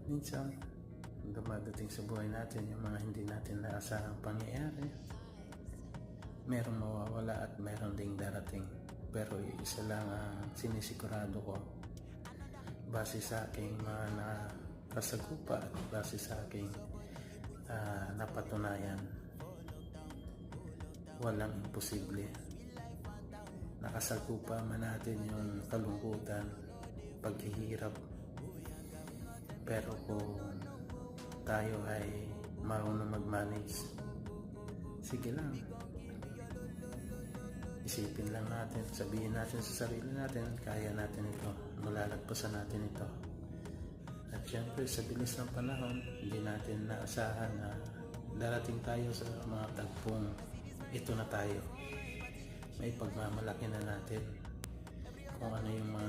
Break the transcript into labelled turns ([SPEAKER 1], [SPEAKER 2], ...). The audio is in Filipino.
[SPEAKER 1] Minsan, dumadating sa buhay natin yung mga hindi natin naasahang pangyayari. Merong mawawala at meron ding darating. Pero isa lang ang sinisigurado ko, base sa aking mga nakasagupa at base sa aking napatunayan, walang imposible. Nakasagupa man natin yung kalungkutan, paghihirap, pero kung tayo ay marunong mag-manage, sige lang, isipin lang natin, sabihin natin sa sarili natin, kaya natin ito, malalagpasan natin ito. At syempre sa bilis ng panahon, hindi natin naasahan na darating tayo sa mga tagpong ito na tayo. May pagmamalaki na natin kung ano yung mga